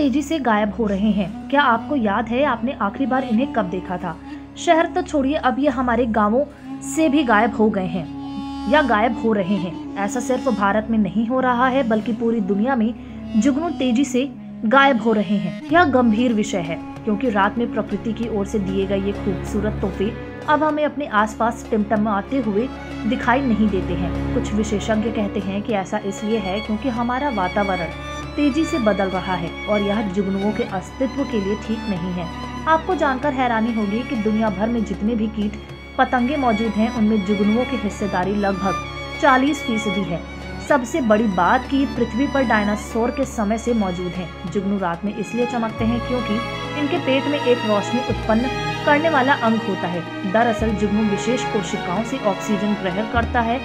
तेजी से गायब हो रहे हैं। क्या आपको याद है आपने आखिरी बार इन्हें कब देखा था? शहर तो छोड़िए, अब ये हमारे गांवों से भी गायब हो गए हैं या गायब हो रहे हैं। ऐसा सिर्फ भारत में नहीं हो रहा है बल्कि पूरी दुनिया में जुगनू तेजी से गायब हो रहे हैं। यह गंभीर विषय है क्योंकि रात में प्रकृति की ओर से दिए गए ये खूबसूरत तोहफे अब हमें अपने आसपास टिमटिमाते हुए दिखाई नहीं देते हैं। कुछ विशेषज्ञ कहते हैं कि ऐसा इसलिए है क्योंकि हमारा वातावरण तेजी से बदल रहा है और यह जुगनुओं के अस्तित्व के लिए ठीक नहीं है। आपको जानकर हैरानी होगी कि दुनिया भर में जितने भी कीट पतंगे मौजूद हैं उनमें जुगनुओं की हिस्सेदारी लगभग 40% है। सबसे बड़ी बात कि पृथ्वी पर डायनासोर के समय से मौजूद हैं। जुगनू रात में इसलिए चमकते हैं क्योंकि इनके पेट में एक रोशनी उत्पन्न करने वाला अंग होता है। दरअसल जुगनू विशेष कोशिकाओं से ऑक्सीजन ग्रहण करता है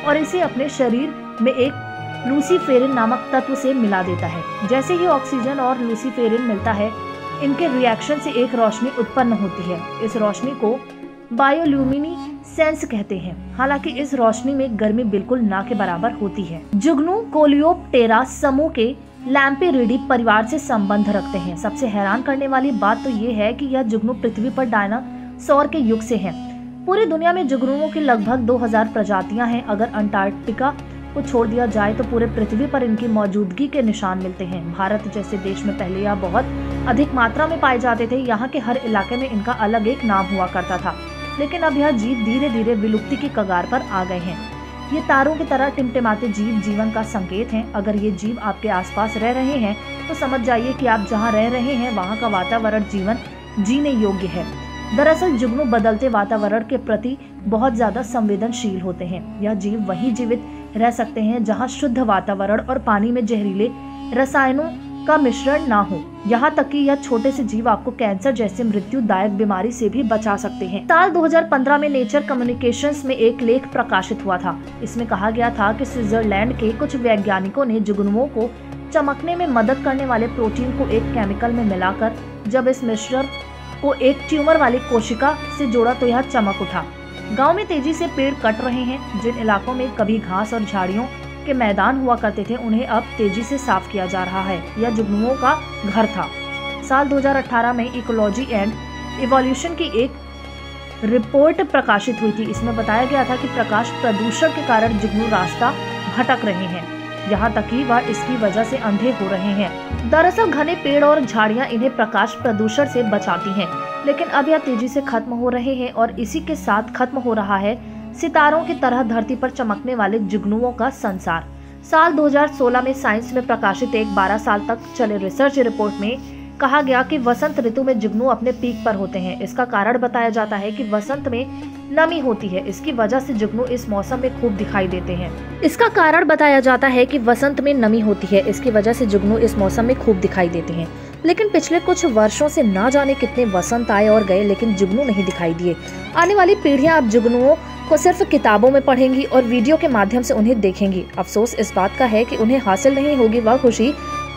और इसे अपने शरीर में एक लूसीफेरिन नामक तत्व से मिला देता है। जैसे ही ऑक्सीजन और लूसीफेरिन मिलता है, इनके रिएक्शन से एक रोशनी उत्पन्न होती है। इस रोशनी को बायोल्यूमिनेसेंस कहते हैं। हालांकि इस रोशनी में गर्मी बिल्कुल ना के बराबर होती है। जुगनू कोलियोप्टेरा समूह के लैम्पेरिडी परिवार से संबंध रखते हैं। सबसे हैरान करने वाली बात तो ये है कि यह जुगनू पृथ्वी पर डायनासोर के युग से हैं। पूरी दुनिया में जुगनुओं की लगभग 2000 प्रजातियां हैं। अगर अंटार्कटिका को छोड़ दिया जाए तो पूरे पृथ्वी पर इनकी मौजूदगी के निशान मिलते हैं। भारत जैसे देश में पहले यह बहुत अधिक मात्रा में पाए जाते थे। यहाँ के हर इलाके में इनका अलग एक नाम हुआ करता था, लेकिन अब यह जीव धीरे धीरे विलुप्ति की कगार पर आ गए हैं। ये तारों की तरह टिमटिमाते जीव जीवन का संकेत हैं। अगर ये जीव आपके आसपास रह रहे हैं तो समझ जाइए कि आप जहाँ रह रहे हैं वहाँ का वातावरण जीवन जीने योग्य है। दरअसल जुगनू बदलते वातावरण के प्रति बहुत ज्यादा संवेदनशील होते हैं। यह जीव वहीं जीवित रह सकते हैं जहां शुद्ध वातावरण और पानी में जहरीले रसायनों का मिश्रण ना हो। यहाँ तक कि यह छोटे से जीव आपको कैंसर जैसे मृत्युदायक बीमारी से भी बचा सकते हैं। साल 2015 में नेचर कम्युनिकेशंस में एक लेख प्रकाशित हुआ था। इसमें कहा गया था कि स्विट्जरलैंड के कुछ वैज्ञानिकों ने जुगनुओं को चमकने में मदद करने वाले प्रोटीन को एक केमिकल में मिलाकर जब इस मिश्रण को एक ट्यूमर वाली कोशिका से जोड़ा तो यह चमक उठा। गांव में तेजी से पेड़ कट रहे हैं। जिन इलाकों में कभी घास और झाड़ियों के मैदान हुआ करते थे उन्हें अब तेजी से साफ किया जा रहा है। यह जुगनुओं का घर था। साल 2018 में इकोलॉजी एंड इवोल्यूशन की एक रिपोर्ट प्रकाशित हुई थी। इसमें बताया गया था कि प्रकाश प्रदूषण के कारण जुगनू रास्ता भटक रहे हैं, यहाँ तक कि वह इसकी वजह से अंधे हो रहे हैं। दरअसल घने पेड़ और झाड़ियां इन्हें प्रकाश प्रदूषण से बचाती हैं, लेकिन अब यह तेजी से खत्म हो रहे हैं और इसी के साथ खत्म हो रहा है सितारों की तरह धरती पर चमकने वाले जुगनुओं का संसार। साल 2016 में साइंस में प्रकाशित एक 12 साल तक चले रिसर्च रिपोर्ट में कहा गया कि वसंत ऋतु में जुगनू अपने पीक पर होते हैं। इसका कारण बताया जाता है कि वसंत में नमी होती है। इसकी वजह से जुगनू इस मौसम में खूब दिखाई देते हैं। इसका कारण बताया जाता है कि वसंत में नमी होती है। इसकी वजह से जुगनू इस मौसम में खूब दिखाई देते हैं। लेकिन पिछले कुछ वर्षों से ना जाने कितने वसंत आए और गए, लेकिन जुगनू नहीं दिखाई दिए। आने वाली पीढ़ियां अब जुगनुओं को सिर्फ किताबों में पढ़ेंगी और वीडियो के माध्यम से उन्हें देखेंगी। अफसोस इस बात का है कि उन्हें हासिल नहीं होगी वह खुशी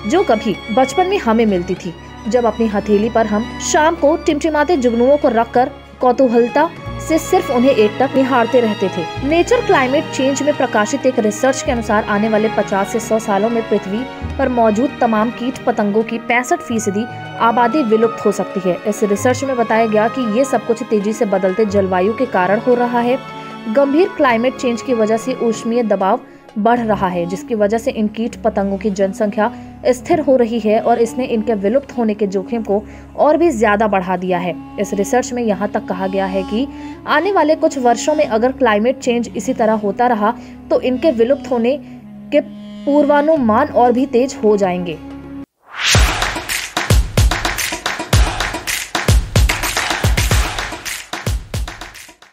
जो कभी बचपन में हमें मिलती थी, जब अपनी हथेली पर हम शाम को टिमटिमाते जुगनुओं को रखकर कौतूहलता से सिर्फ उन्हें एकटक निहारते रहते थे। नेचर क्लाइमेट चेंज में प्रकाशित एक रिसर्च के अनुसार आने वाले 50 से 100 सालों में पृथ्वी पर मौजूद तमाम कीट पतंगों की 65% आबादी विलुप्त हो सकती है। इस रिसर्च में बताया गया कि ये सब कुछ तेजी से बदलते जलवायु के कारण हो रहा है। गंभीर क्लाइमेट चेंज की वजह से ऊष्मीय दबाव बढ़ रहा है, जिसकी वजह से इन कीट पतंगों की जनसंख्या स्थिर हो रही है और इसने इनके विलुप्त होने के जोखिम को और भी ज्यादा बढ़ा दिया है। इस रिसर्च में यहाँ तक कहा गया है कि आने वाले कुछ वर्षों में अगर क्लाइमेट चेंज इसी तरह होता रहा तो इनके विलुप्त होने के पूर्वानुमान और भी तेज हो जाएंगे।